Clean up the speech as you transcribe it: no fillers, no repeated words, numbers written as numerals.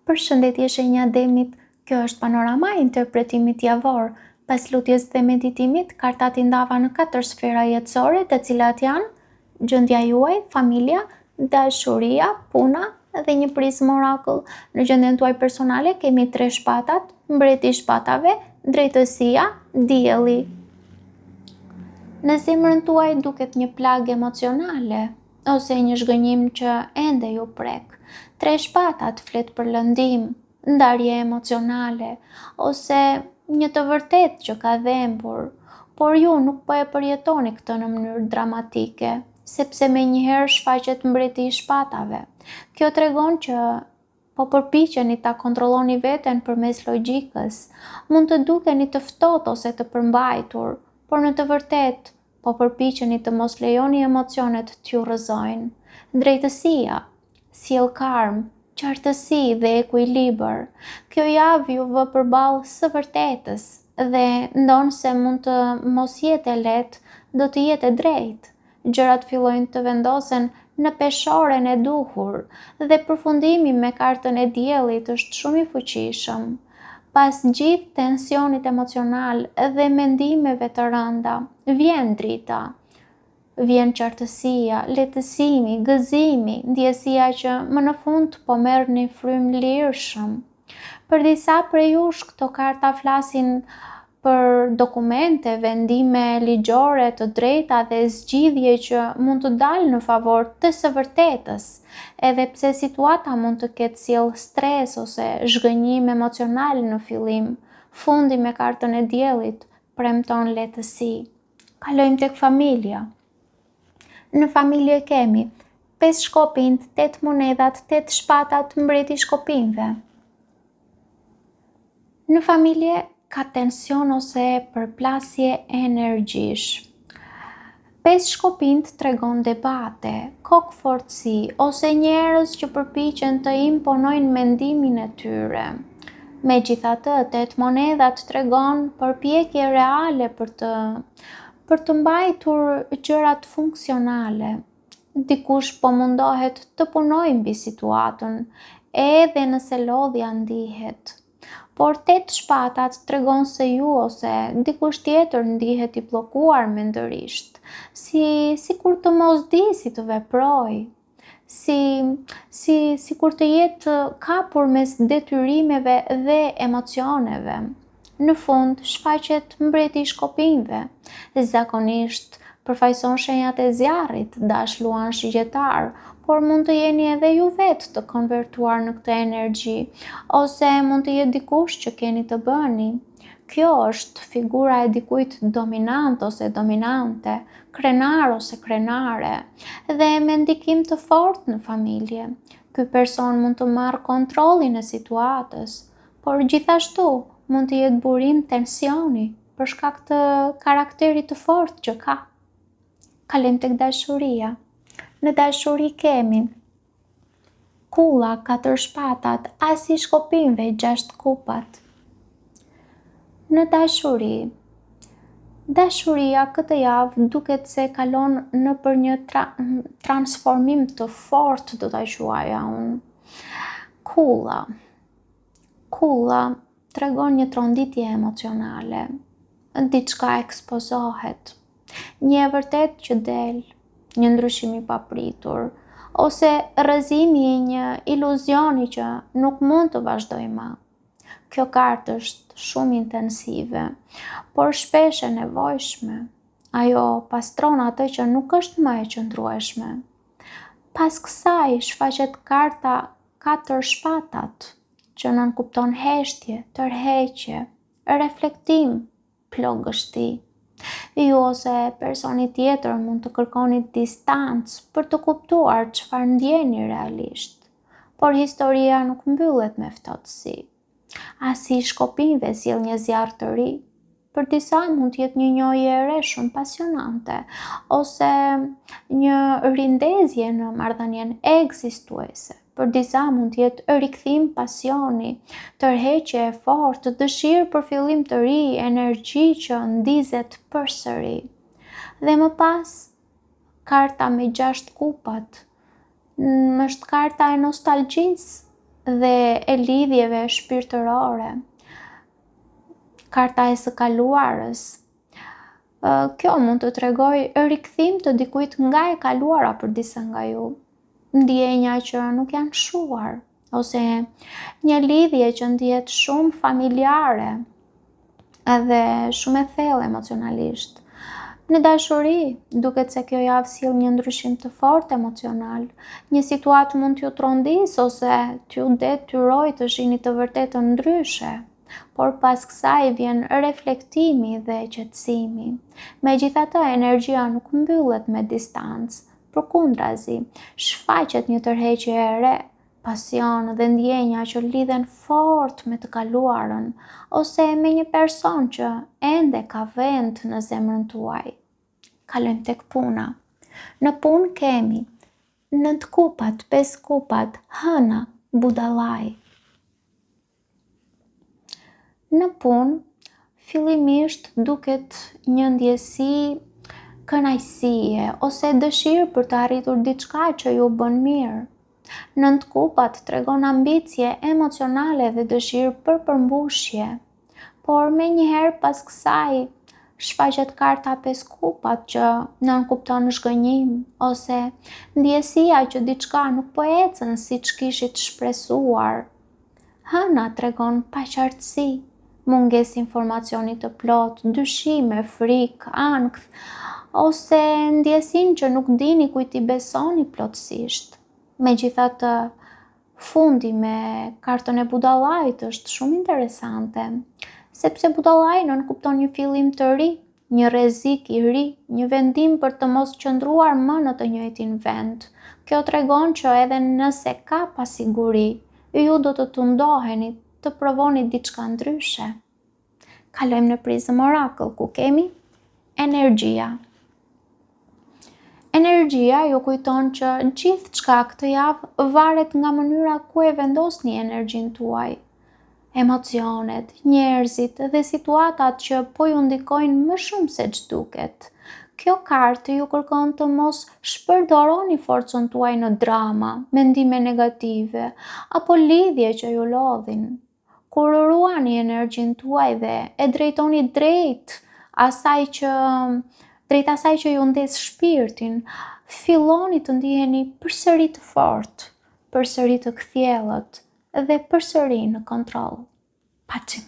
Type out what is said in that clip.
Përshëndetje shenja demit, kjo është panorama e interpretimit javor. Pas lutjes dhe meditimit, kartat I ndava në 4 sfera jetësore, të cilat janë gjendja juaj, familja, dashuria, puna dhe një prizmë orakull. Në gjendjen tuaj personale kemi 3 shpatat, mbreti I shpatave, drejtësia, dielli. Në zemrën tuaj duket një plagë emocionale ose një zhgënjim që ende ju prek. 3 shpatat flet për lëndim, ndarje emocionale ose një të vërtetë që ka dhembur, por ju nuk po e përjetoni këtë në mënyrë dramatike, sepse menjëherë shfaqet mbreti I shpatave. Kjo tregon që po përpiqeni ta kontrolloni veten përmes logjikës. Mund të dukeni të ftohtë ose të përmbajtur, por në të vërtetë po përpiqeni të mos lejoni emocionet t'ju rrëzojnë. Drejtësia sjell karm, qartësi dhe ekuilibër. Kjo javë ju vë përballë së vërtetës dhe ndonë se mund të mos jetë e lehtë, do të jetë e drejtë. Gjërat fillojnë të vendosen në peshoren e duhur dhe përfundimi me kartën e diellit është shumë I fuqishëm. Pas gjithë tensionit emocional dhe mendimeve të rënda, vjen drita. Vjen qartësia, lehtësimi, gëzimi, ndjesia që më në fund po merrni frymë lirshëm. Për disa prej jush këto karta flasin për dokumente, vendime ligjore të drejta dhe zgjidhje që mund të dalë në favor të së vërtetës, edhe pse situata mund të ketë sjell stres ose zhgënjim emocional në fillim. Fundi me kartën e diellit premton lehtësi. Kalojmë tek familja. Në familje kemi 5 shkopinjt, 8 monedhat, 8 shpatat, mbreti I shkopinjve. Në familje ka tension ose përplasje energjish. 5 shkopinjt tregon debate, kokëfortësi ose njerëz që përpiqen të imponojnë mendimin e tyre. Megjithatë, 8 monedhat tregon përpjekje reale për të mbajtur gjërat funksionale. Dikush po mundohet të punojë mbi situatën, edhe nëse lodhja ndihet. Por 8 shpatat tregon se ju ose dikush tjetër ndihet I bllokuar mendërisht, sikur të mos di si të veprojë, sikur të jetë kapur mes detyrimeve dhe emocioneve. Në fund shfaqet mbreti I shkopinjve. Zakonisht përfaqëson shenjat e zjarrit, dash luan shigjetar, por mund të jeni edhe ju vetë të konvertuar në këtë energji, ose mund të jetë dikush që keni të bëni. Kjo është figura e dikujt dominant ose dominante, krenar ose krenare, dhe me ndikim të fortë në familje. Ky person mund të marrë kontrollin e situatës, por gjithashtu mund të jetë burim tensioni për shkak të karakterit të fortë që ka. Kalojmë tek dashuria. Në dashuri kemi kulla, 4 shpatat, asi I shkopinjve, 6 kupat. Në dashuria këtë javë duket se kalon nëpër një transformim të fortë, do ta quaja unë. Kulla tregon një tronditje emocionale, diçka ekspozohet, një e vërtetë që del, një ndryshim I papritur, ose rrëzimi I një iluzioni që nuk mund të vazhdojë më. Kjo kartë është shumë intensive, por shpesh e nevojshme. Ajo pastron atë që nuk është më e qëndrueshme. Pas kësaj shfaqet karta 4 shpatat, që nënkupton heshtje, tërheqje, reflektim, plogështi. Ju ose personi tjetër mund të kërkoni distancë për të kuptuar çfarë ndjeni realisht, por historia nuk mbyllet me ftohtësi. Asi I shkopinjve sjell një zjarr të ri. Për disa mund të jetë një njohje e re shumë pasionante, ose një rindezje në marrëdhënien ekzistuese. Për disa mund të jetë rikthim pasioni, tërheqje e fortë, dëshirë për fillim të ri, energji që ndizet përsëri. Dhe më pas, karta me 6 kupat është karta e nostalgjisë dhe e lidhjeve shpirtërore. Karta e së kaluarës. Kjo mund të tregoj rikthim të dikujt nga e kaluara për disa nga ju. Ndjenja që nuk janë shuar, ose një lidhje që ndihet shumë familjare edhe shumë e thellë emocionalisht. Në dashuri, duket se kjo javë sjell një ndryshim të fortë emocional. Një situatë mund t'ju trondisë ose t'ju detyrojë të shihni të vërtetën ndryshe, por pas kësaj vjen reflektimi dhe qetësimi. Megjithatë, energjia nuk mbyllet me distancë, përkundrazi, shfaqet një tërheqje e re, pasion dhe ndjenja që lidhen fort me të kaluarën ose me një person që ende ka vend në zemrën tuaj. Kalojmë tek puna. Në punë kemi 9 kupat, 5 kupat, hëna, budallaj. Në punë, fillimisht duket një ndjesi kënaqësie ose dëshirë për të arritur diçka që ju bën mirë. 9 kupat tregon ambicie emocionale dhe dëshirë për përmbushje, por menjëherë pas kësaj shfaqet karta 5 kupat që nënkupton zhgënjim ose ndjesia që diçka nuk po ecën siç kishit shpresuar. Hëna tregon paqartësi, mungesë informacioni të plotë, dyshime, frikë, ankth, ose ndjesinë që nuk dini kujt i besoni plotësisht. Megjithatë, fundi me kartën e budallajt është shumë interesante, sepse budallaji nënkupton një fillim të ri, një rrezik i ri, një vendim për të mos qëndruar më në të njëjtin vend. Kjo tregon që edhe nëse ka pasiguri, ju do të tundoheni të provoni diçka ndryshe. Kalojmë në prizëm Oracle, ku kemi energjia. Energjia ju kujton që gjithçka këtë javë varet nga mënyra ku e vendosni energjinë tuaj. Emocionet, njerëzit dhe situatat që po ju ndikojnë më shumë se ç'duket. Kjo kartë ju kërkon të mos shpërdoroni forcën tuaj në drama, mendime negative apo lidhje që ju lodhin. Kur ruani energjinë tuaj dhe e drejtoni drejt asaj që ju ndes shpirtin, filloni të ndiheni përsëri të fortë, përsëri të kthjellët dhe përsëri në kontroll. Paçim.